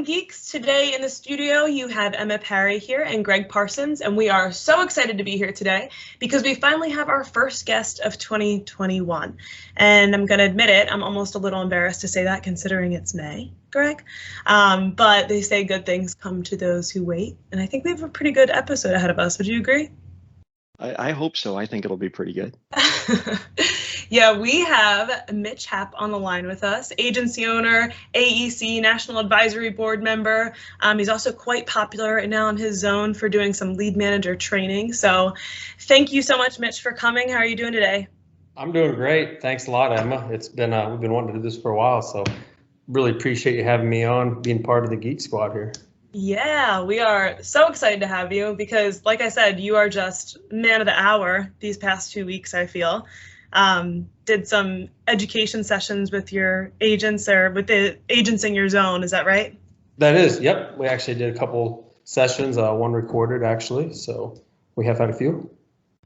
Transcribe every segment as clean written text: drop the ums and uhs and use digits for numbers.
Welcome, geeks. Today in the studio, you have Emma Parry here and Greg Parsons, and we are so excited to be here today because we finally have our first guest of 2021. And I'm going to admit it, I'm almost a little embarrassed to say that considering it's May, Greg. But they say good things come to those who wait, and I think we have a pretty good episode ahead of us. Would you agree? I hope so. I think it'll be pretty good. Yeah, we have Mitch Happ on the line with us, agency owner, AEC, National Advisory Board member. He's also quite popular right now in his zone for doing some lead manager training. So thank you so much, Mitch, for coming. How are you doing today? I'm doing great. Thanks a lot, Emma. It's been we've been wanting to do this for a while, so really appreciate you having me on, being part of the Geek Squad here. Yeah, we are so excited to have you because, like I said, you are just man of the hour these past 2 weeks, I feel. Did some education sessions with your agents or with the agents in your zone, is that right? That is, yep. We actually did a couple sessions, one recorded actually, so we have had a few.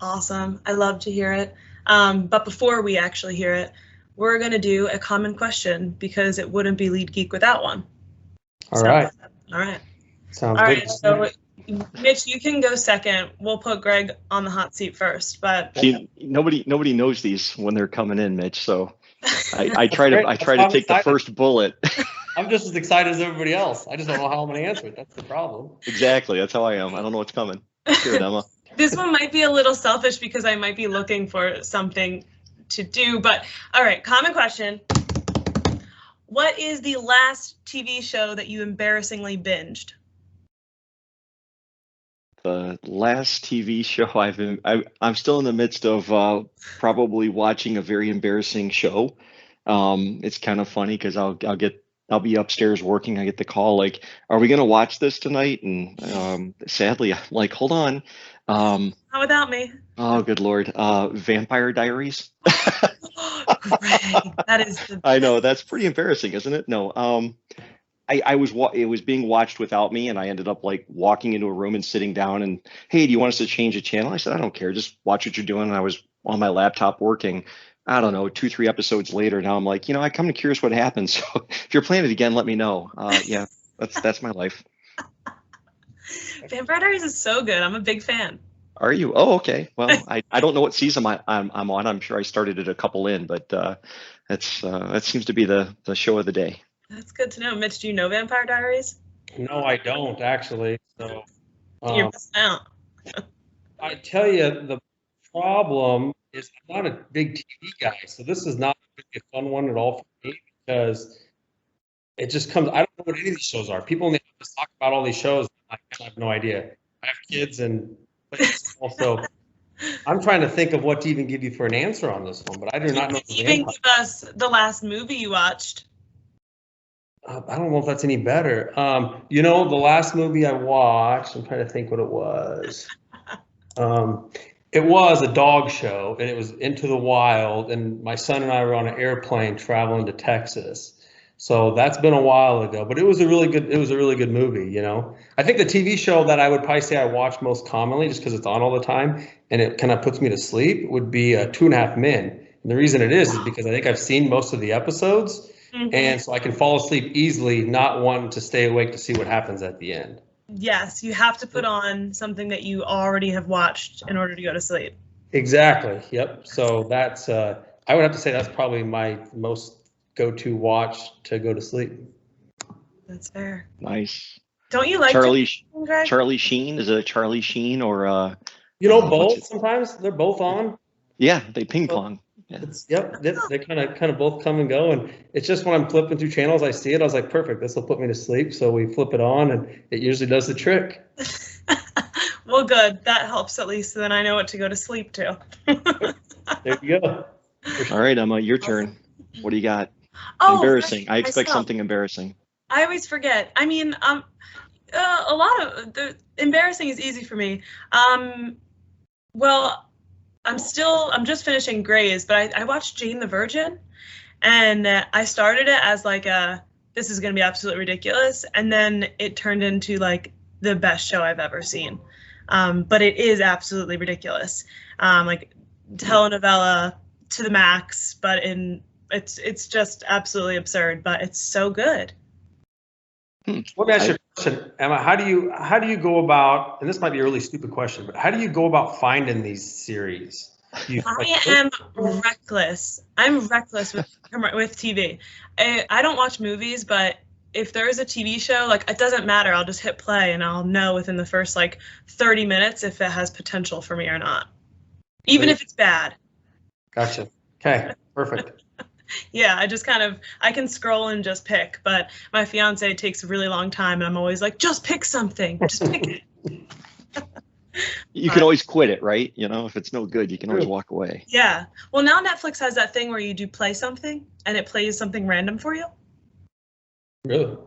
Awesome. I love to hear it. But before we actually hear it, we're going to do a common question because it wouldn't be Lead Geek without one. All right. All right. Sounds All good. right, so Mitch, you can go second. We'll put Greg on the hot seat first, but See, nobody knows these when they're coming in, Mitch. So I try to take the first bullet. I'm just as excited as everybody else. I just don't know how I'm going to answer it. That's the problem. Exactly. That's how I am. I don't know what's coming. Here, Emma. This one might be a little selfish because I might be looking for something to do, but all right, common question. What is the last TV show that you embarrassingly binged? The last TV show I'm still in the midst of probably watching a very embarrassing show. It's kind of funny because I'll be upstairs working. I get the call like, "Are we gonna watch this tonight?" And sadly, I'm like, "Hold on." How without me? Oh, good Lord! Vampire Diaries. Greg, that is the... I know that's pretty embarrassing, isn't it? No. It was being watched without me, and I ended up like walking into a room and sitting down and, "Hey, do you want us to change the channel?" I said, "I don't care, just watch what you're doing." And I was on my laptop working. I don't know, 2-3 episodes later, now I'm like, I come to curious what happens. So if you're playing it again, let me know. Yeah, that's my life. Vampire Diaries is so good. I'm a big fan. Are you? Oh, okay. Well, I don't know what season I'm on. I'm sure I started it a couple in, but that seems to be the show of the day. That's good to know. Mitch, do you know Vampire Diaries? No, I don't actually. So You're missing out. I tell you, the problem is I'm not a big TV guy, so this is not really a fun one at all for me because it just comes. I don't know what any of these shows are. People in the office talk about all these shows. I have no idea. I have kids, and also I'm trying to think of what to even give you for an answer on this one, but I do not know. Even give us the last movie you watched. I don't know if that's any better. The last movie I watched, I'm trying to think what it was. It was a dog show, and it was Into the Wild, and my son and I were on an airplane traveling to Texas. So that's been a while ago, but it was a really good movie, I think the TV show that I would probably say I watch most commonly, just because it's on all the time and it kind of puts me to sleep, would be 2.5 Men. And the reason it is because I think I've seen most of the episodes. Mm-hmm. And so I can fall asleep easily, not wanting to stay awake to see what happens at the end. Yes, you have to put on something that you already have watched in order to go to sleep. Exactly. Yep. So that's I would have to say that's probably my most go-to watch to go to sleep. That's fair. Nice. Don't you like Charlie Sheen? Is it a Charlie Sheen or both? Sometimes they're both on. Yeah, they ping pong. Yeah. They kind of both come and go, and it's just when I'm flipping through channels, I see it. I was like, perfect, this will put me to sleep. So we flip it on, and it usually does the trick. Well, good. That helps at least. So then I know what to go to sleep to. There you go. All right, Emma, your turn. What do you got? Oh, embarrassing. I expect something embarrassing. I always forget. I mean, a lot of the embarrassing is easy for me. Well, I'm just finishing Grey's, but I watched Jane the Virgin, and I started it as like this is going to be absolutely ridiculous, and then it turned into like the best show I've ever seen. But it is absolutely ridiculous, like telenovela to the max, but it's just absolutely absurd, but it's so good. Let me ask you a question, Emma. How do you go about? And this might be a really stupid question, but how do you go about finding these series? I am reckless. I'm reckless with TV. I don't watch movies, but if there is a TV show, like it doesn't matter. I'll just hit play and I'll know within the first like 30 minutes if it has potential for me or not, even if it's bad. Gotcha. Okay, perfect. Yeah, I can scroll and just pick, but my fiance takes a really long time and I'm always like, just pick something, just pick it. You can always quit it, right? You know, if it's no good, you can always walk away. Yeah. Well, now Netflix has that thing where you do play something and it plays something random for you. Really?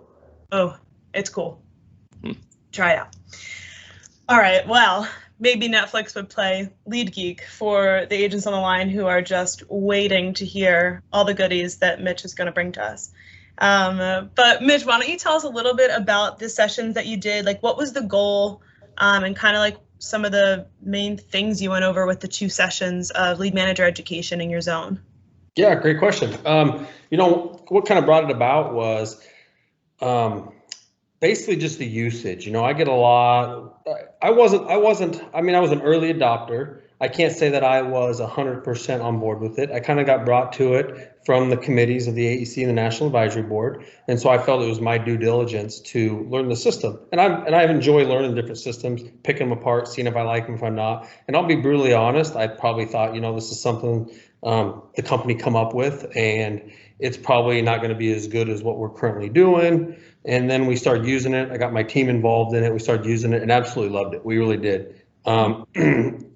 Oh, it's cool. Try it out. All right. Well, maybe Netflix would play Lead Geek for the agents on the line who are just waiting to hear all the goodies that Mitch is going to bring to us. But Mitch, why don't you tell us a little bit about the sessions that you did? Like, what was the goal, and kind of like some of the main things you went over with the 2 sessions of lead manager education in your zone? Yeah, great question. What kind of brought it about was basically just the usage. I get a lot. I was an early adopter. I can't say that I was 100% on board with it. I kind of got brought to it from the committees of the AEC and the National Advisory Board, and so I felt it was my due diligence to learn the system. And I enjoy learning different systems, picking them apart, seeing if I like them, if I'm not. And I'll be brutally honest. I probably thought, this is something the company come up with, and it's probably not going to be as good as what we're currently doing. And then we started using it. I got my team involved in it. We started using it and absolutely loved it. We really did.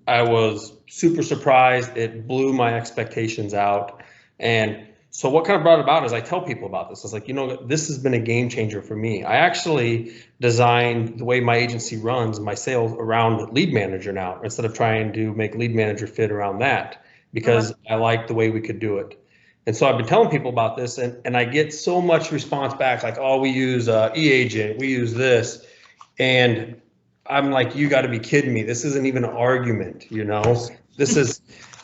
I was super surprised. It blew my expectations out. And so what kind of brought it about is I tell people about this. I was like, this has been a game changer for me. I actually designed the way my agency runs my sales around lead manager now, instead of trying to make lead manager fit around that, because I like the way we could do it. And so I've been telling people about this, and I get so much response back, like, oh, we use eAgent, we use this. And I'm like, you got to be kidding me. This isn't even an argument, This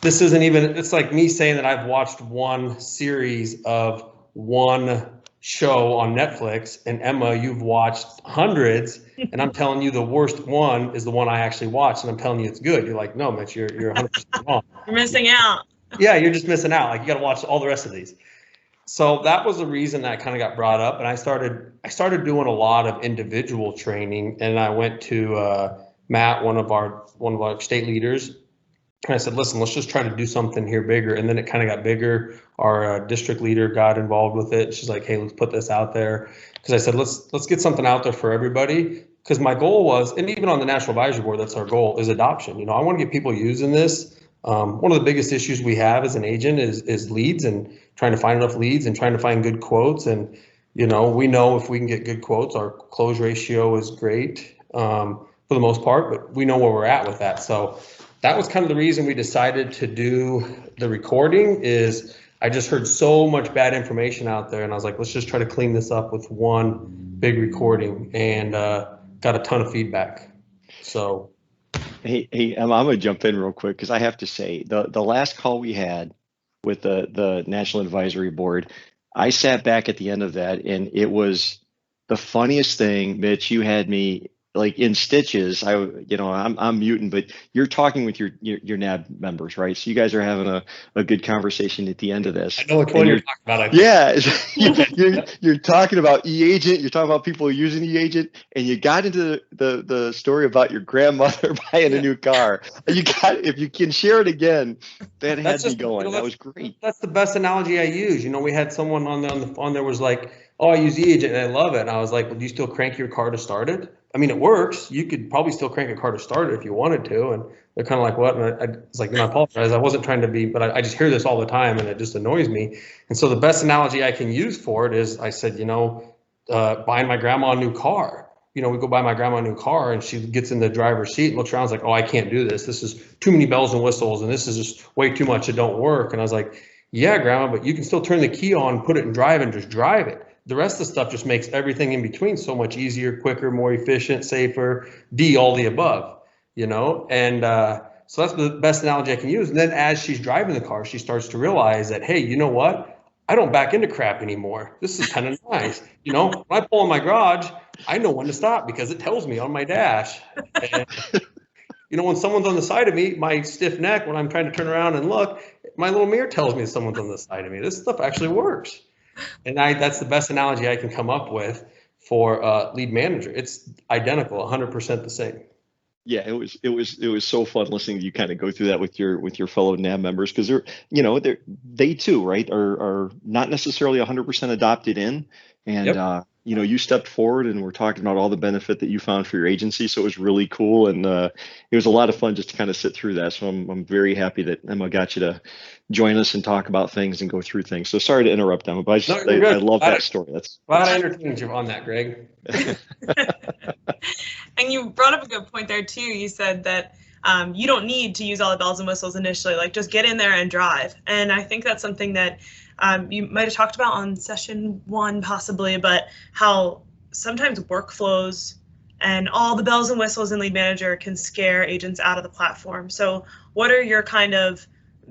isn't even, it's like me saying that I've watched one series of one show on Netflix, and Emma, you've watched hundreds, and I'm telling you the worst one is the one I actually watched, and I'm telling you it's good. You're like, no, Mitch, you're 100% wrong. You're missing out. Yeah, you're just missing out. Like, you got to watch all the rest of these. So that was the reason that kind of got brought up, and I started doing a lot of individual training, and I went to Matt, one of our state leaders, and I said, listen, let's just try to do something here bigger. And then it kind of got bigger. Our district leader got involved with it. She's like, hey, let's put this out there. Because I said, let's get something out there for everybody. Because my goal was, and even on the National Advisory Board, that's our goal, is adoption. I want to get people using this. One of the biggest issues we have as an agent is leads, and trying to find enough leads and trying to find good quotes. And, we know if we can get good quotes, our close ratio is great for the most part, but we know where we're at with that. So that was kind of the reason we decided to do the recording. Is I just heard so much bad information out there, and I was like, let's just try to clean this up with one big recording, and got a ton of feedback. So. Hey, Emma, I'm gonna jump in real quick because I have to say the last call we had with the National Advisory Board, I sat back at the end of that, and it was the funniest thing. Mitch, you had me like in stitches. I'm muting, but you're talking with your NAB members, right? So you guys are having a good conversation at the end of this. I know what you're talking about. Yeah, you're talking about eAgent. You're talking about people using eAgent, and you got into the story about your grandmother buying a new car. If you can share it again, that had me going. That was great. That's the best analogy I use. We had someone on there was like, oh, I use eAgent and I love it. And I was like, well, do you still crank your car to start it? I mean, it works. You could probably still crank a car to start it if you wanted to. And they're kind of like, what? And I was like, I apologize. I wasn't trying to be, but I just hear this all the time, and it just annoys me. And so the best analogy I can use for it is, I said, buying my grandma a new car. We go buy my grandma a new car, and she gets in the driver's seat and looks around, and is like, oh, I can't do this. This is too many bells and whistles, and this is just way too much. It don't work. And I was like, yeah, grandma, but you can still turn the key on, put it in drive, and just drive it. The rest of the stuff just makes everything in between so much easier, quicker, more efficient, safer, all the above, And so that's the best analogy I can use. And then as she's driving the car, she starts to realize that, hey, you know what? I don't back into crap anymore. This is kind of nice. You know, when I pull in my garage, I know when to stop because it tells me on my dash. And, you know, when someone's on the side of me, my stiff neck, when I'm trying to turn around and look, my little mirror tells me someone's on the side of me. This stuff actually works. And that's the best analogy I can come up with for lead manager. It's identical, 100% the same. Yeah, it was so fun listening to you kind of go through that with your fellow NAB members, because they too, right, are not necessarily 100% adopted in, and Yep. you stepped forward and we're talking about all the benefit that you found for your agency, so it was really cool, and it was a lot of fun just to kind of sit through that. So I'm very happy that Emma got you to join us and talk about things and go through things. So sorry to interrupt, Emma, but I love that story. Glad I entertained you on that, Greg. And you brought up a good point there too. You said that you don't need to use all the bells and whistles initially, like just get in there and drive. And I think that's something that you might have talked about on session 1 possibly, but how sometimes workflows and all the bells and whistles in Lead Manager can scare agents out of the platform. So what are your kind of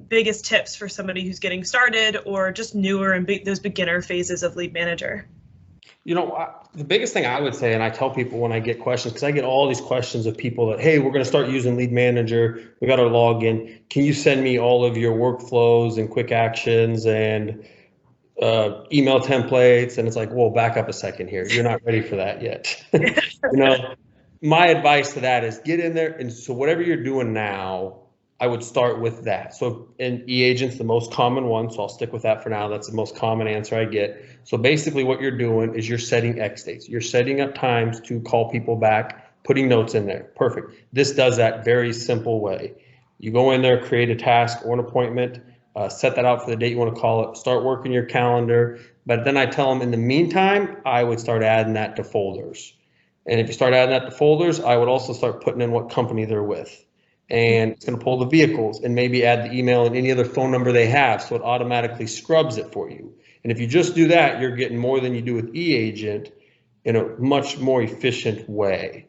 biggest tips for somebody who's getting started or just newer in those beginner phases of Lead Manager? You know, the biggest thing I would say, and I tell people when I get questions, because I get all these questions of people that, hey, we're going to start using Lead Manager. We got our login. Can you send me all of your workflows and quick actions and email templates? And it's like, whoa, back up a second here. You're not ready for that yet. My advice to that is get in there. And so whatever you're doing now, I would start with that. So in e-agents, the most common one, so I'll stick with that for now. That's the most common answer I get. So basically what you're doing is you're setting X dates. You're setting up times to call people back, putting notes in there. Perfect. This does that very simple way. You go in there, create a task or an appointment, set that out for the date you want to call it, start working your calendar. But then I tell them in the meantime, I would start adding that to folders. And if you start adding that to folders, I would also start putting in what company they're with. And it's going to pull the vehicles and maybe add the email and any other phone number they have, so it automatically scrubs it for you. And if you just do that, you're getting more than you do with e-agent in a much more efficient way.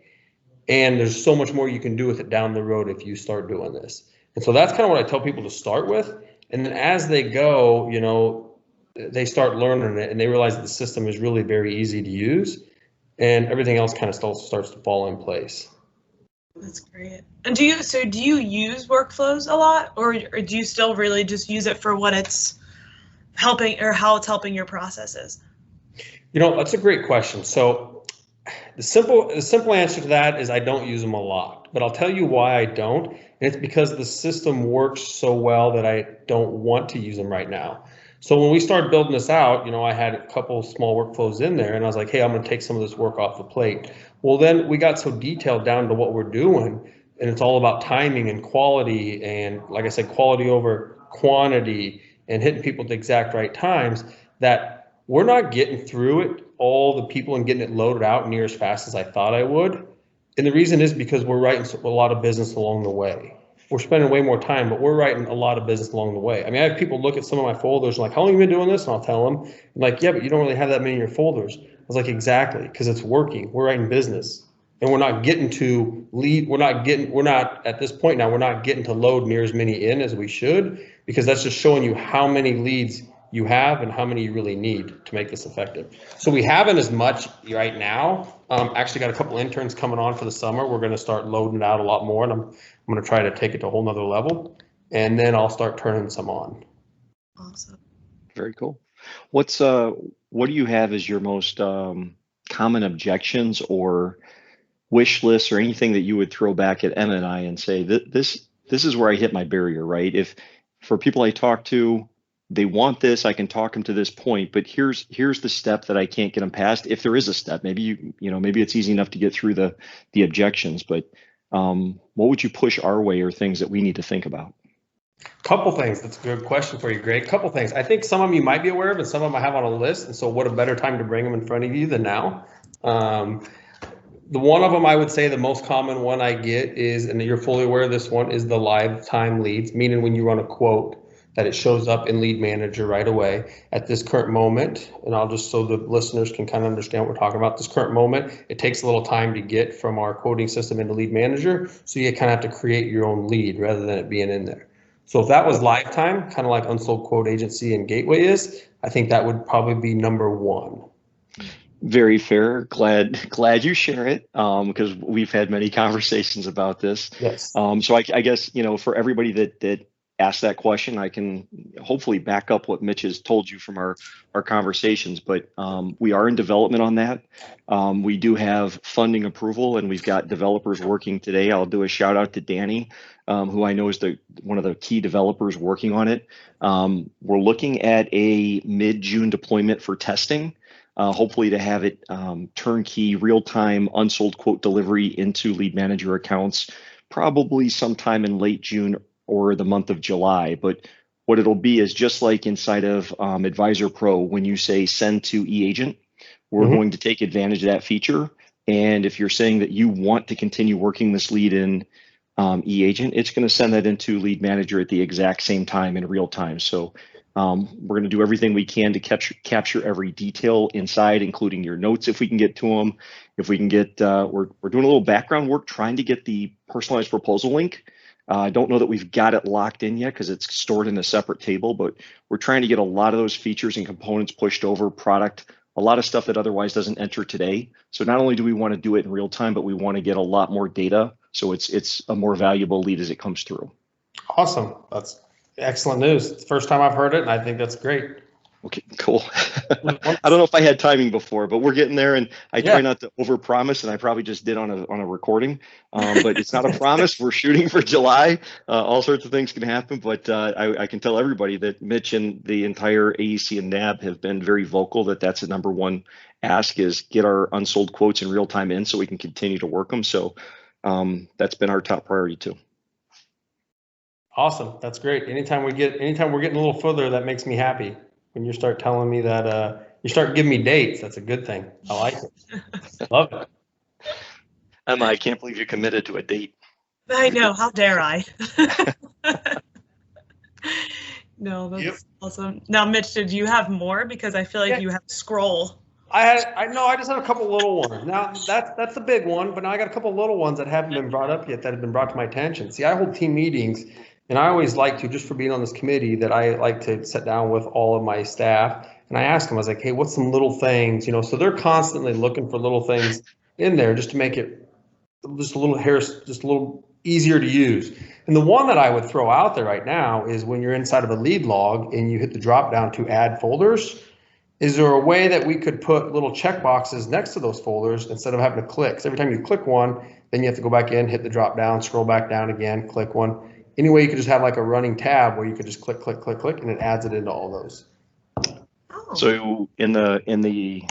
And there's so much more you can do with it down the road if you start doing this. And so that's kind of what I tell people to start with. And then as they go, they start learning it and they realize that the system is really very easy to use and everything else kind of starts to fall in place. That's great. And do you use workflows a lot, or do you still really just use it for what it's helping or how it's helping your processes? That's a great question. So the simple answer to that is I don't use them a lot, but I'll tell you why I don't. And it's because the system works so well that I don't want to use them right now. So when we started building this out, I had a couple small workflows in there and I was like, hey, I'm going to take some of this work off the plate. Well, then we got so detailed down to what we're doing, and it's all about timing and quality. And like I said, quality over quantity and hitting people at the exact right times, that we're not getting through it, all the people, and getting it loaded out near as fast as I thought I would. And the reason is because we're writing a lot of business along the way. We're spending way more time, but we're writing a lot of business along the way. I mean, I have people look at some of my folders and like, how long have you been doing this? And I'll tell them, I'm like, yeah, but you don't really have that many in your folders. I was like, exactly, because it's working. We're writing business. And we're not getting to lead. We're not at this point now, we're not getting to load near as many in as we should, because that's just showing you how many leads you have and how many you really need to make this effective. So we haven't as much right now. Actually got a couple interns coming on for the summer. We're going to start loading it out a lot more, and I'm going to try to take it to a whole nother level, and then I'll start turning some on. Awesome. Very cool. What do you have as your most common objections or wish lists or anything that you would throw back at Emma and I and say that this is where I hit my barrier, right? If for people I talk to, they want this, I can talk them to this point, but here's the step that I can't get them past. If there is a step, maybe maybe it's easy enough to get through the objections, but what would you push our way, or things that we need to think about? Couple things. That's a good question for you, Greg. Couple things. I think some of them you might be aware of, and some of them I have on a list. And so, what a better time to bring them in front of you than now? The one of them I would say the most common one I get is, and you're fully aware of this one, is the live time leads, meaning when you run a quote, that it shows up in Lead Manager right away at this current moment. And I'll just, so the listeners can kind of understand what we're talking about, this current moment, it takes a little time to get from our quoting system into Lead Manager. So you kind of have to create your own lead rather than it being in there. So if that was lifetime, kind of like Unsold Quote Agency and Gateway is, I think that would probably be number one. Very fair. Glad you share it, because we've had many conversations about this. Yes. So I guess, for everybody that asked that question, I can hopefully back up what Mitch has told you from our conversations. But we are in development on that. We do have funding approval, and we've got developers working today. I'll do a shout out to Danny, who I know is one of the key developers working on it. We're looking at a mid-June deployment for testing. Hopefully to have it turnkey, real-time, unsold quote delivery into lead manager accounts, probably sometime in late June or the month of July. But what it'll be is just like inside of Advisor Pro, when you say send to eAgent, we're going to take advantage of that feature. And if you're saying that you want to continue working this lead in eAgent, it's going to send that into lead manager at the exact same time in real time. So we're going to do everything we can to capture every detail inside, including your notes if we can get to them. If we can get, we're doing a little background work trying to get the personalized proposal link. I don't know that we've got it locked in yet because it's stored in a separate table, but we're trying to get a lot of those features and components pushed over product, a lot of stuff that otherwise doesn't enter today. So not only do we want to do it in real time, but we want to get a lot more data. So it's a more valuable lead as it comes through. Awesome. That's excellent news. It's the first time I've heard it, and I think that's great. Okay, cool. I don't know if I had timing before, but we're getting there, and I try not to overpromise, and I probably just did on a recording. But it's not a promise. We're shooting for July. All sorts of things can happen, but I can tell everybody that Mitch and the entire AEC and NAB have been very vocal that that's the number one ask, is get our unsold quotes in real time in so we can continue to work them. So that's been our top priority too. Awesome. That's great. Anytime we're getting a little further, that makes me happy. When you start telling me that, you start giving me dates, that's a good thing. I like it. Love it. Emma, I can't believe you committed to a date. I know. How dare I? No, that's awesome. Now, Mitch, did you have more? Because I feel like you have a scroll. I just have a couple little ones. Now that's the big one, but now I got a couple little ones that haven't been brought up yet that have been brought to my attention. See, I hold team meetings, and I always like to, just for being on this committee, that I like to sit down with all of my staff, and I ask them, I was like, hey, what's some little things, so they're constantly looking for little things in there just to make it just a little easier to use. And the one that I would throw out there right now is when you're inside of a lead log and you hit the drop down to add folders. Is there a way that we could put little check boxes next to those folders instead of having to click? So every time you click one, then you have to go back in, hit the drop down, scroll back down again, click one. Any way you could just have like a running tab where you could just click, click, click, click, and it adds it into all those. Oh. So in the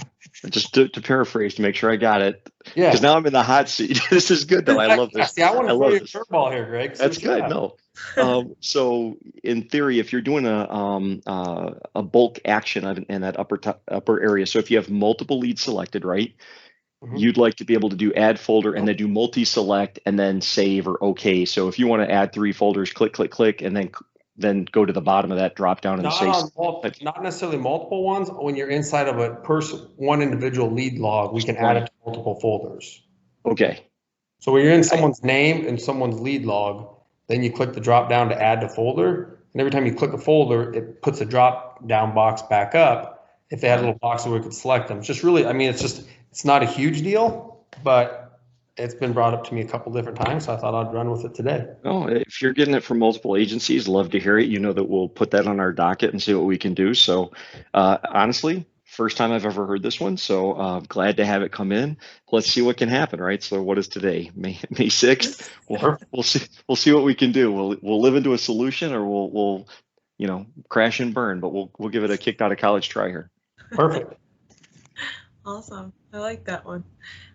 just to paraphrase to make sure I got it, Yeah. because now I'm in the hot seat. This is good though. I love this. See, I want to throw you a curveball here, Greg. That's good. No. So in theory, if you're doing a bulk action in that upper area, so if you have multiple leads selected, right, you'd like to be able to do add folder and then do multi-select and then save or okay. So if you want to add 3 folders, click, click, click, and then go to the bottom of that drop down and say not necessarily multiple ones. When you're inside of one individual lead log, we can add it to multiple folders. Okay. So when you're in someone's name and someone's lead log, then you click the drop down to add to folder. And every time you click a folder, it puts a drop down box back up. If they had little boxes where we could select them. It's just really, it's not a huge deal, but it's been brought up to me a couple different times. So I thought I'd run with it today. Oh, if you're getting it from multiple agencies, love to hear it. You know that we'll put that on our docket and see what we can do. So honestly, first time I've ever heard this one. So glad to have it come in. Let's see what can happen, right? So what is today? May 6th. We'll see what we can do. We'll live into a solution, or we'll crash and burn, but we'll give it a kicked out of college try here. Perfect. Awesome. I like that one.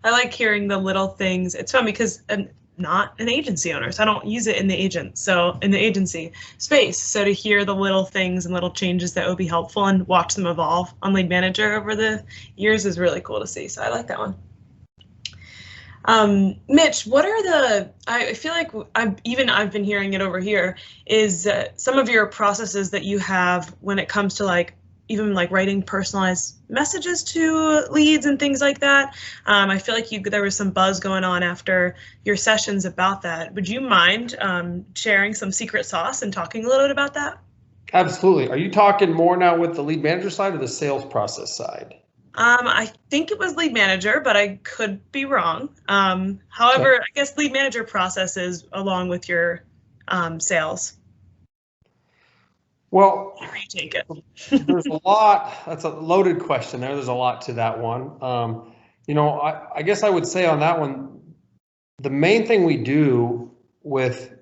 I like hearing the little things. It's fun because I'm not an agency owner, so I don't use it in the agency space. So to hear the little things and little changes that would be helpful and watch them evolve on Lead Manager over the years is really cool to see. So I like that one. Mitch, what are I feel like I've been hearing it over here, is some of your processes that you have when it comes to even like writing personalized messages to leads and things like that. I feel like there was some buzz going on after your sessions about that. Would you mind sharing some secret sauce and talking a little bit about that? Absolutely. Are you talking more now with the lead manager side or the sales process side? I think it was lead manager, but I could be wrong. However, I guess lead manager processes along with your sales. Well, Where you take it. there's a lot. That's a loaded question there. There's a lot to that one. I guess I would say on that one, the main thing we do with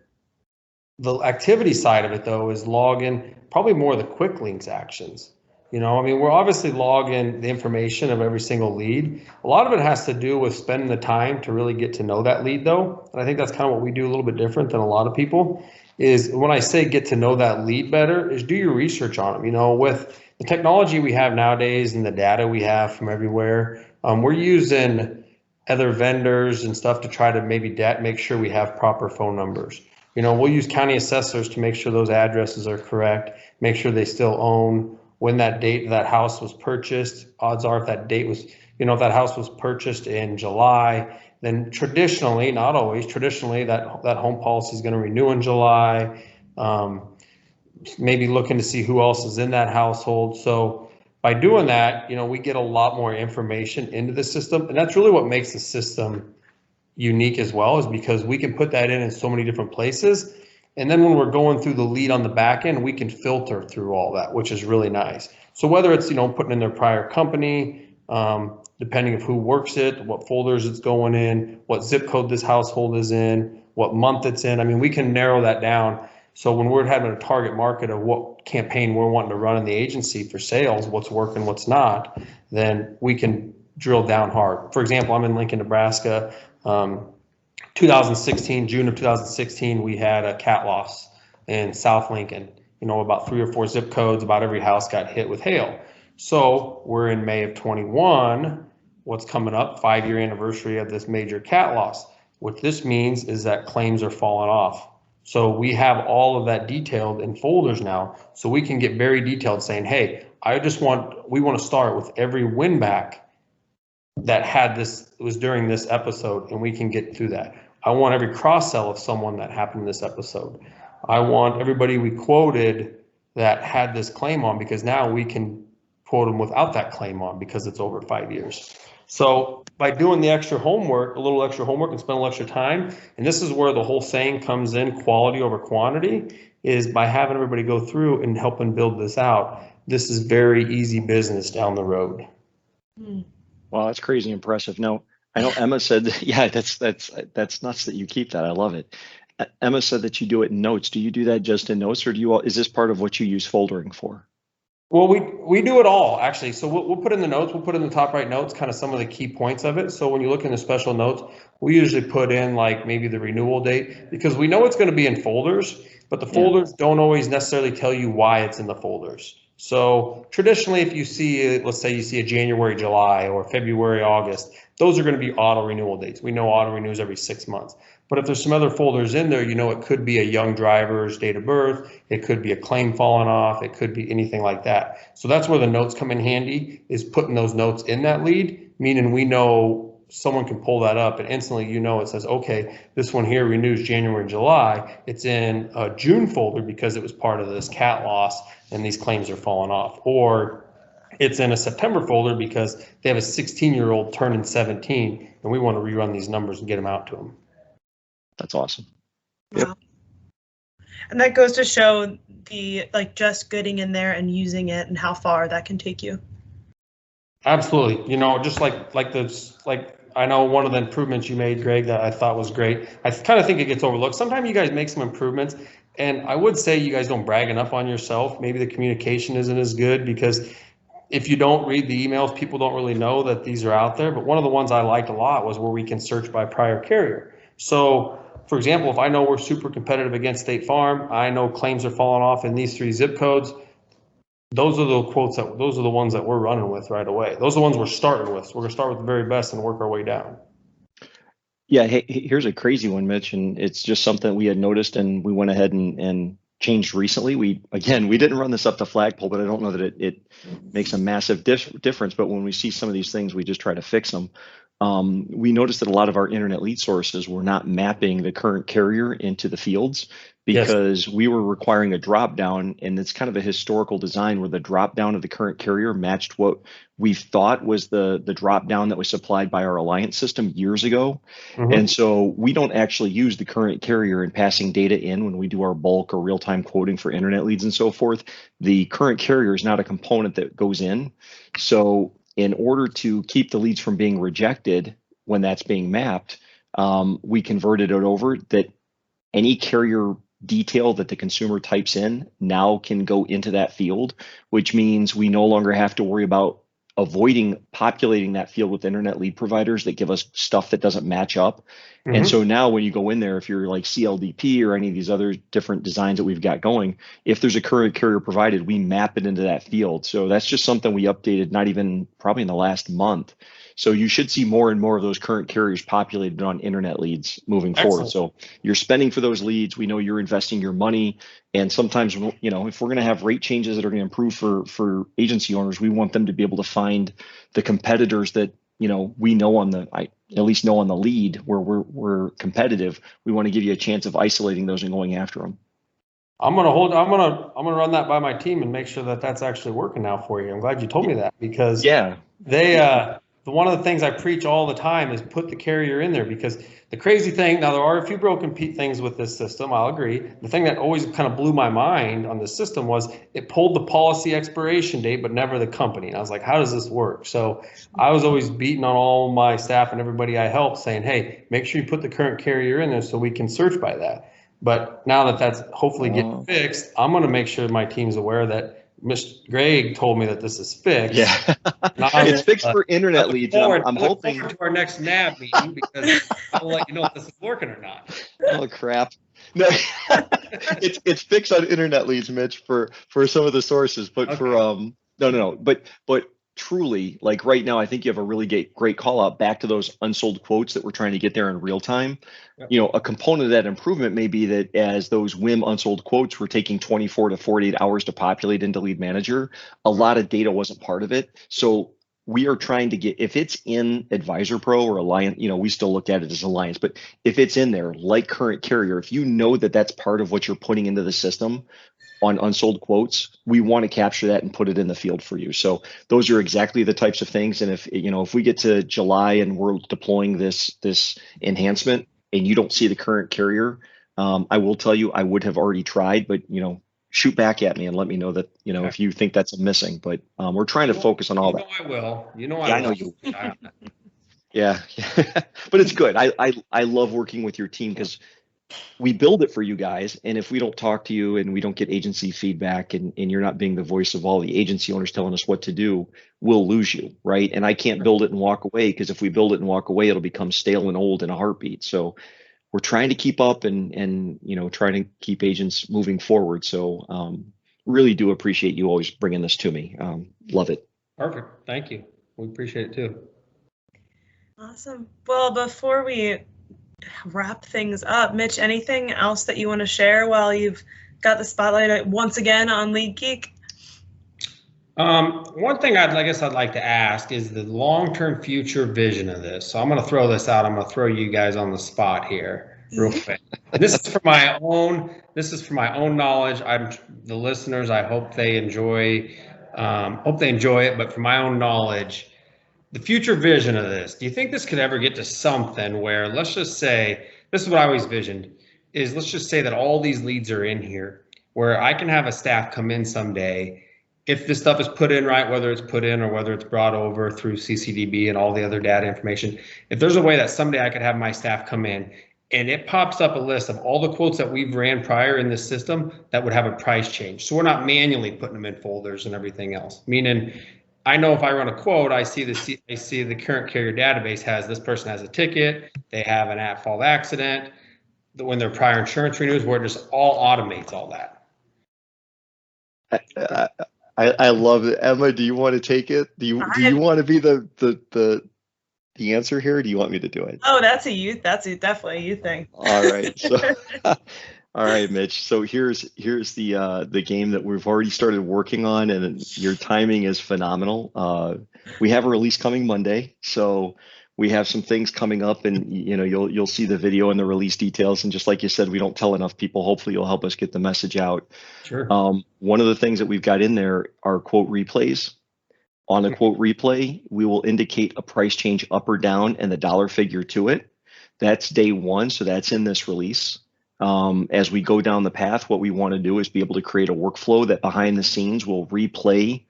the activity side of it, though, is log in probably more of the quick links actions. We're obviously logging the information of every single lead. A lot of it has to do with spending the time to really get to know that lead, though. And I think that's kind of what we do a little bit different than a lot of people. Is when I say get to know that lead better, is do your research on them. With the technology we have nowadays and the data we have from everywhere, we're using other vendors and stuff to try to maybe make sure we have proper phone numbers. We'll use county assessors to make sure those addresses are correct, make sure they still own, when that date that house was purchased. Odds are if that date was, if that house was purchased in July, then traditionally, not always, traditionally that home policy is going to renew in July. Maybe looking to see who else is in that household. So by doing that, we get a lot more information into the system, and that's really what makes the system unique as well, is because we can put that in so many different places. And then when we're going through the lead on the back end, we can filter through all that, which is really nice. So whether it's, putting in their prior company, depending of who works it, what folders it's going in, what zip code this household is in, what month it's in. We can narrow that down. So when we're having a target market of what campaign we're wanting to run in the agency for sales, what's working, what's not, then we can drill down hard. For example, I'm in Lincoln, Nebraska. 2016, June of 2016, we had a cat loss in South Lincoln. About 3 or 4 zip codes, about every house got hit with hail. So we're in May of 21. What's coming up? 5-year anniversary of this major cat loss. What this means is that claims are falling off. So we have all of that detailed in folders now. So we can get very detailed saying, hey, we want to start with every win back that had this, was during this episode, and we can get through that. I want every cross sell of someone that happened in this episode. I want everybody we quoted that had this claim on, because now we can quote them without that claim on because it's over 5 years. So by doing the extra homework, a little extra homework, and spend a little extra time, and this is where the whole saying comes in, quality over quantity, is by having everybody go through and helping build this out. This is very easy business down the road. Wow, that's crazy impressive. No, I know Emma said that, yeah, that's nuts that you keep that. I love it. Emma said that you do it in notes. Do you do that just in notes, or is this part of what you use foldering for? Well, we do it all, actually. So we'll put in the notes, we'll put in the top right notes, kind of some of the key points of it. So when you look in the special notes, we usually put in like maybe the renewal date, because we know it's going to be in folders, but the folders don't always necessarily tell you why it's in the folders. So traditionally, if you see, let's say you see a January, July, or February, August, those are going to be auto renewal dates. We know auto renews every 6 months. But if there's some other folders in there, it could be a young driver's date of birth, it could be a claim falling off, it could be anything like that. So that's where the notes come in handy, is putting those notes in that lead, meaning we know someone can pull that up and instantly it says, okay, this one here renews January and July. It's in a June folder because it was part of this cat loss and these claims are falling off. Or it's in a September folder because they have a 16-year-old turning 17 and we want to rerun these numbers and get them out to them. That's awesome. Wow. Yep. And that goes to show the just getting in there and using it and how far that can take you. Absolutely. Just like I know one of the improvements you made, Greg, that I thought was great. I kind of think it gets overlooked. Sometimes you guys make some improvements, and I would say you guys don't brag enough on yourself. Maybe the communication isn't as good, because if you don't read the emails, people don't really know that these are out there. But one of the ones I liked a lot was where we can search by prior carrier. So, for example, if I know we're super competitive against State Farm, I know claims are falling off in these 3 zip codes, those are the quotes those are the ones that we're running with right away. Those are the ones we're starting with. So we're gonna start with the very best and work our way down. Yeah, hey, here's a crazy one, Mitch, and it's just something we had noticed, and we went ahead and changed recently. We didn't run this up the flagpole, but I don't know that it makes a massive difference. But when we see some of these things, we just try to fix them. We noticed that a lot of our internet lead sources were not mapping the current carrier into the fields because we were requiring a drop down, and it's kind of a historical design where the drop down of the current carrier matched what we thought was the drop down that was supplied by our alliance system years ago. And so we don't actually use the current carrier in passing data in when we do our bulk or real-time quoting for internet leads and so forth. The current carrier is not a component that goes in. So in order to keep the leads from being rejected when that's being mapped, we converted it over that any carrier detail that the consumer types in now can go into that field, which means we no longer have to worry about avoiding populating that field with internet lead providers that give us stuff that doesn't match up. And so now when you go in there, if you're like CLDP or any of these other different designs that we've got going, if there's a current carrier provided, we map it into that field. So that's just something we updated, not even probably in the last month. So you should see more and more of those current carriers populated on internet leads moving forward. So you're spending for those leads. We know you're investing your money. And sometimes, you know, if we're going to have rate changes that are going to improve for agency owners, we want them to be able to find the competitors that, you know, we know on the, at least know on the lead where we're competitive. We want to give you a chance of isolating those and going after them. I'm gonna run that by my team and make sure that that's actually working now for you. I'm glad you told me that, because one of the things I preach all the time is put the carrier in there, because the crazy thing, now there are a few broken things with this system, I'll agree. The thing that always kind of blew my mind on this system was it pulled the policy expiration date, but never the company. And I was like, how does this work? So I was always beating on all my staff and everybody I helped saying, hey, make sure you put the current carrier in there so we can search by that. But now that that's hopefully getting fixed, I'm going to make sure my team's aware that Mr. Greg told me that this is fixed. Yeah, it's fixed for internet leads. I'm hoping to our next NAB meeting, because I'll let you know if this is working or not. Oh crap! No, it's fixed on internet leads, Mitch, for some of the sources, but for but truly, like right now, I think you have a really great call out back to those unsold quotes that we're trying to get there in real time. You know, a component of that improvement may be that as those WIM unsold quotes were taking 24 to 48 hours to populate into Lead Manager, a lot of data wasn't part of it. So we are trying to get, if it's in Advisor Pro or Alliance, you know, we still look at it as Alliance, but if it's in there like current carrier, if you know that that's part of what you're putting into the system on unsold quotes, we want to capture that and put it in the field for you. So those are exactly the types of things. And if we get to July and we're deploying this enhancement and you don't see the current carrier, I will tell you, I would have already tried, but shoot back at me and let me know that, if you think that's a missing, but we're trying to focus on all that. I will. I know you. Yeah. But it's good. I love working with your team because we build it for you guys. And if we don't talk to you and we don't get agency feedback and you're not being the voice of all the agency owners telling us what to do, we'll lose you. Right. And I can't build it and walk away, because if we build it and walk away, it'll become stale and old in a heartbeat. So we're trying to keep up and trying to keep agents moving forward. So really do appreciate you always bringing this to me. Love it. Perfect. Thank you. We appreciate it too. Awesome. Well, before we wrap things up, Mitch, anything else that you want to share while you've got the spotlight once again on Lead Geek? One thing I'd like to ask is the long-term future vision of this. So I'm going to throw this out. I'm going to throw you guys on the spot here real quick. This is for my own knowledge. The listeners, I hope they enjoy it, but for my own knowledge, the future vision of this, do you think this could ever get to something where, let's just say, this is what I always visioned, is let's just say that all these leads are in here, where I can have a staff come in someday, if this stuff is put in right, whether it's put in or whether it's brought over through CCDB and all the other data information, if there's a way that someday I could have my staff come in and it pops up a list of all the quotes that we've ran prior in this system that would have a price change. So we're not manually putting them in folders and everything else, meaning I know if I run a quote, I see the current carrier database has this person has a ticket, they have an at-fault accident, when their prior insurance renews, where it just all automates all that. I love it. Emma, do you want to take it? Do you want to be the answer here, or do you want me to do it? Oh, that's definitely a you thing. All right. So All right, Mitch. So here's the game that we've already started working on, and your timing is phenomenal. We have a release coming Monday, so we have some things coming up, and you'll see the video and the release details. And just like you said, we don't tell enough people. Hopefully, you'll help us get the message out. Sure. One of the things that we've got in there are quote replays. On a quote replay, we will indicate a price change up or down and the dollar figure to it. That's day one, so that's in this release. As we go down the path, what we want to do is be able to create a workflow that behind the scenes will replay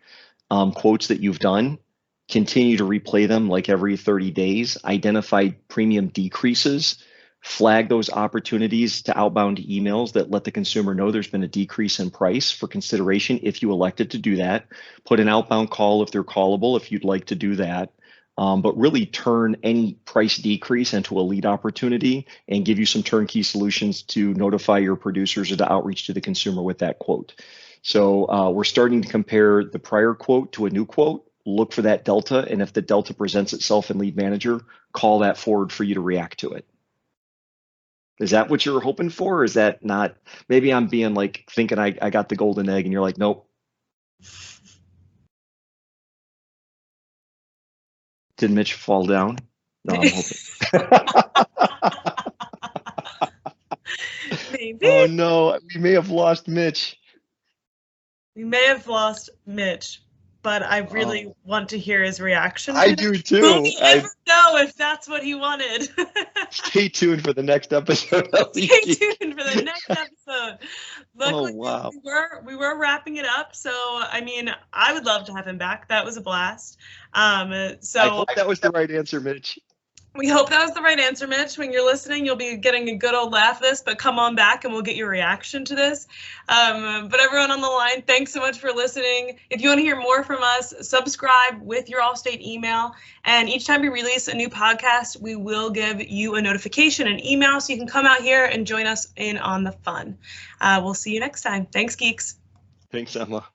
quotes that you've done, continue to replay them like every 30 days, identify premium decreases, flag those opportunities to outbound emails that let the consumer know there's been a decrease in price for consideration if you elected to do that. Put an outbound call if they're callable if you'd like to do that. But really turn any price decrease into a lead opportunity and give you some turnkey solutions to notify your producers or to outreach to the consumer with that quote. So we're starting to compare the prior quote to a new quote, look for that delta, and if the delta presents itself in Lead Manager, call that forward for you to react to it. Is that what you're hoping for, or is that not? Maybe I'm being like thinking I got the golden egg and you're like, nope. Did Mitch fall down? No, I'm hoping. Maybe. Oh no, we may have lost Mitch. We may have lost Mitch, but I really want to hear his reaction. I do too. Will we ever know if that's what he wanted? Stay tuned for the next episode. Stay tuned for the next episode. Luckily, oh, wow. we were wrapping it up. So, I mean, I would love to have him back. That was a blast. So I hope that was the right answer, Mitch. We hope that was the right answer, Mitch. When you're listening, you'll be getting a good old laugh at this, but come on back and we'll get your reaction to this. But everyone on the line, thanks so much for listening. If you want to hear more from us, subscribe with your Allstate email. And each time we release a new podcast, we will give you a notification, an email, so you can come out here and join us in on the fun. We'll see you next time. Thanks, Geeks. Thanks, Emma.